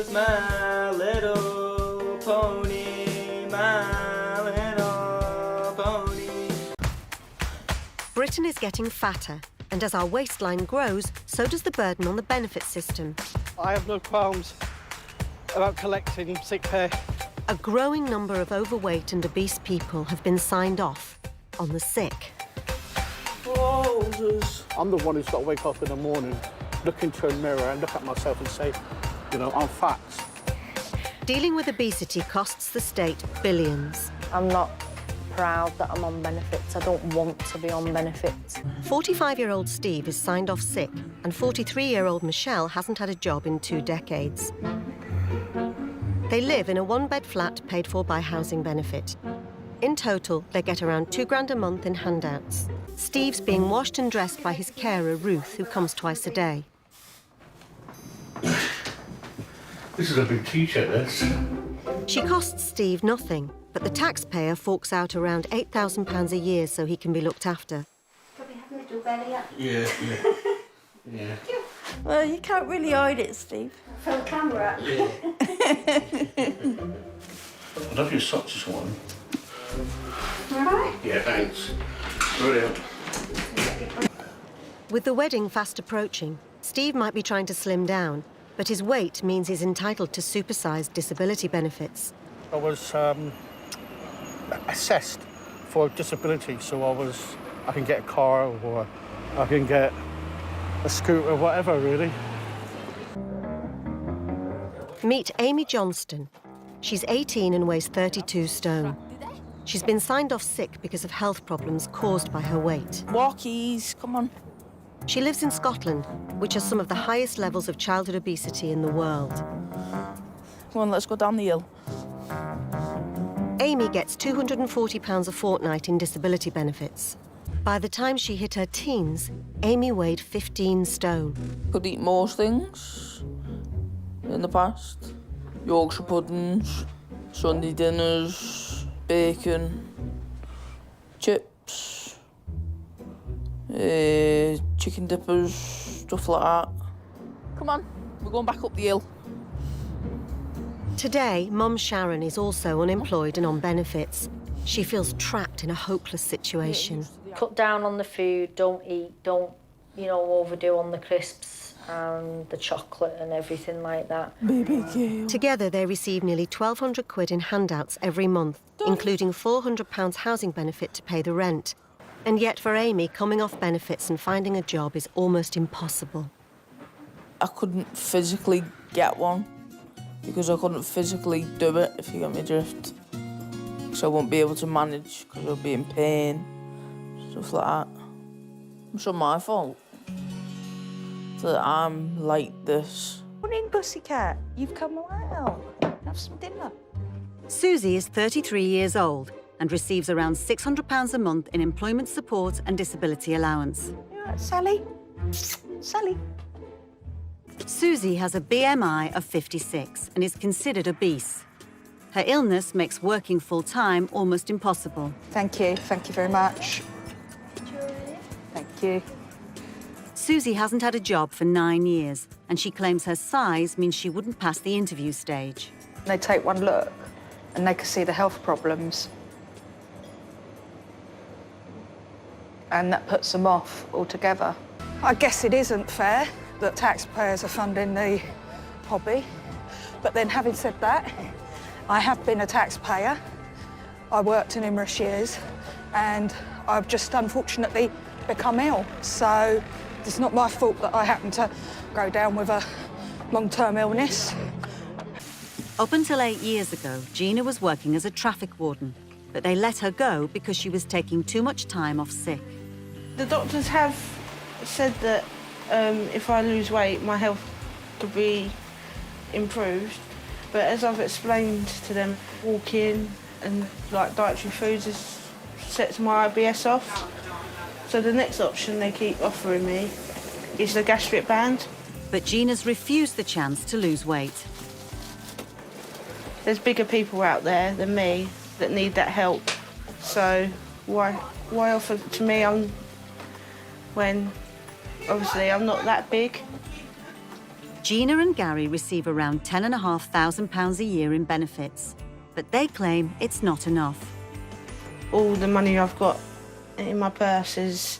was My Little Pony, My Little Pony. Britain is getting fatter, and as our waistline grows, so does the burden on the benefit system. I have no qualms about collecting sick pay. A growing number of overweight and obese people have been signed off on the sick. I'm the one who's got to wake up in the morning, look into a mirror and look at myself and say, you know, I'm fat. Dealing with obesity costs the state billions. I'm not proud that I'm on benefits. I don't want to be on benefits. 45-year-old Steve is signed off sick, and 43-year-old Michelle hasn't had a job in 2 decades. They live in a 1-bed flat paid for by housing benefit. In total, they get around £2 a month in handouts. Steve's being washed and dressed by his carer, Ruth, who comes twice a day. This is a big T-shirt, this. She costs Steve nothing, but the taxpayer forks out around £8,000 a year so he can be looked after. Probably have a little belly up. Yeah. Well, you can't really hide it, Steve. For the camera. Yeah. I love your socks this morning. All right. Yeah, thanks. Brilliant. With the wedding fast approaching, Steve might be trying to slim down, but his weight means he's entitled to supersized disability benefits. I was assessed for disability, so I can get a car or I can get a scooter, whatever, really. Meet Amy Johnston. She's 18 and weighs 32 stone. She's been signed off sick because of health problems caused by her weight. Walkies, come on. She lives in Scotland, which has some of the highest levels of childhood obesity in the world. Come on, let's go down the hill. Amy gets £240 a fortnight in disability benefits. By the time she hit her teens, Amy weighed 15 stone. Could eat most things in the past. Yorkshire puddings, Sunday dinners, bacon, chips, chicken dippers, stuff like that. Come on, we're going back up the hill. Today, Mum Sharon is also unemployed and on benefits. She feels trapped in a hopeless situation. Cut down on the food, don't eat, don't, overdo on the crisps and the chocolate and everything like that. BBQ. Together, they receive nearly £1,200 in handouts every month, including £400 housing benefit to pay the rent. And yet for Amy, coming off benefits and finding a job is almost impossible. I couldn't physically get one because I couldn't physically do it, if you get me drift. So I won't be able to manage because I'll be in pain, stuff like that. It's not my fault that I'm like this. Morning, pussycat. You've come around. Have some dinner. Susie is 33 years old and receives around £600 a month in employment support and disability allowance. You all right, Sally? Sally? Susie has a BMI of 56 and is considered obese. Her illness makes working full-time almost impossible. Thank you very much. Thank you. Susie hasn't had a job for 9 years, and she claims her size means she wouldn't pass the interview stage. They take one look and they can see the health problems. And that puts them off altogether. I guess it isn't fair that taxpayers are funding the hobby. But then having said that, I have been a taxpayer. I worked in numerous years and I've just unfortunately become ill. So it's not my fault that I happen to go down with a long-term illness. Up until 8 years ago, Gina was working as a traffic warden, but they let her go because she was taking too much time off sick. The doctors have said that if I lose weight, my health could be improved. But as I've explained to them, walking and dietary foods has sets my IBS off. So the next option they keep offering me is the gastric band. But Gina's refused the chance to lose weight. There's bigger people out there than me that need that help. So why offer it to me when obviously I'm not that big? Gina and Gary receive around £10,500 a year in benefits, but they claim it's not enough. All the money I've got in my purse is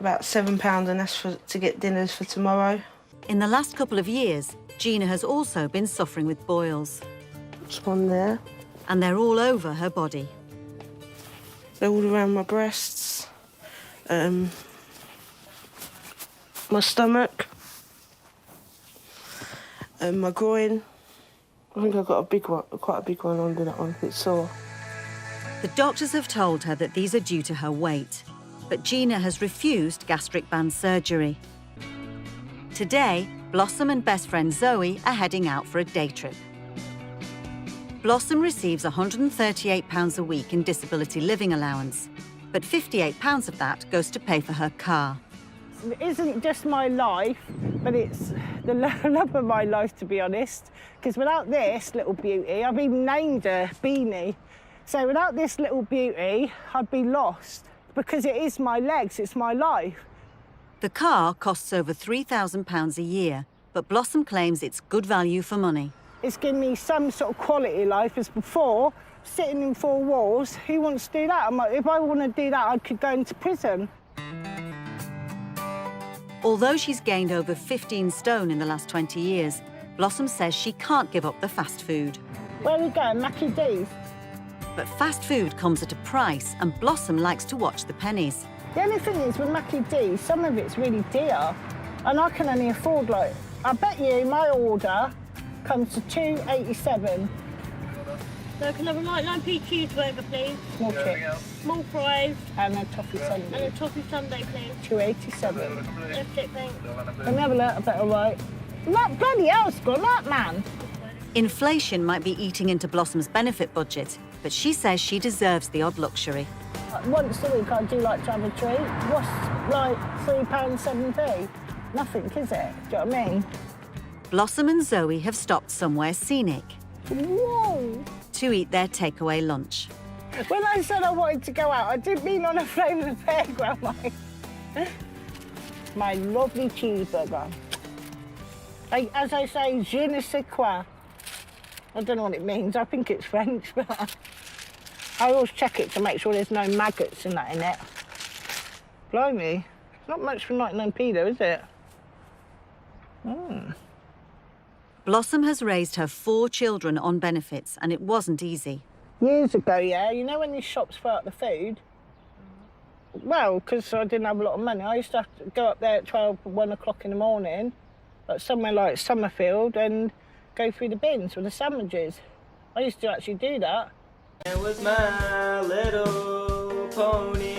about £7, and that's to get dinners for tomorrow. In the last couple of years, Gina has also been suffering with boils. Just one there. And they're all over her body. They're all around my breasts, my stomach, and my groin. I think I've got a big one, quite a big one under that one. It's sore. The doctors have told her that these are due to her weight, but Gina has refused gastric band surgery. Today, Blossom and best friend Zoe are heading out for a day trip. Blossom receives £138 a week in disability living allowance, but £58 of that goes to pay for her car. It isn't just my life, but it's the love of my life, to be honest, because without this little beauty, I've even named her Beanie, so without this little beauty, I'd be lost, because it is my legs, it's my life. The car costs over £3,000 a year, but Blossom claims it's good value for money. It's given me some sort of quality life, as before, sitting in four walls, who wants to do that? I'm like, if I want to do that, I could go into prison. Although she's gained over 15 stone in the last 20 years, Blossom says she can't give up the fast food. Where are we going, Mackie D's? But fast food comes at a price, and Blossom likes to watch the pennies. The only thing is, with Mackie D's, some of it's really dear, and I can only afford, like, I bet you my order comes to £2.87. So can I have a light 9p cheeseburger, please? Small chip. Small fries. And a toffee sundae. And a toffee sundae, please. £2.87. That's it, thanks. Let me have a look, I bet all right. That bloody hell's gone up, man. Inflation might be eating into Blossom's benefit budget, but she says she deserves the odd luxury. Once a week I do like to have a treat. What's like £3.7p? Nothing, is it? Do you know what I mean? Blossom and Zoe have stopped somewhere scenic. Whoa! To eat their takeaway lunch. When I said I wanted to go out, I didn't mean on a flaming fairground, like. My lovely cheeseburger. As I say, je ne sais quoi. I don't know what it means. I think it's French, but I always check it to make sure there's no maggots and that in it. Blimey. Not much for 99p though, is it? Blossom has raised her 4 children on benefits, and it wasn't easy. Years ago, yeah, you know when these shops throw out the food? Well, because I didn't have a lot of money, I used to have to go up there at 12, 1 o'clock in the morning, like somewhere like Summerfield, and go through the bins with the sandwiches. I used to actually do that. It was My Little Pony.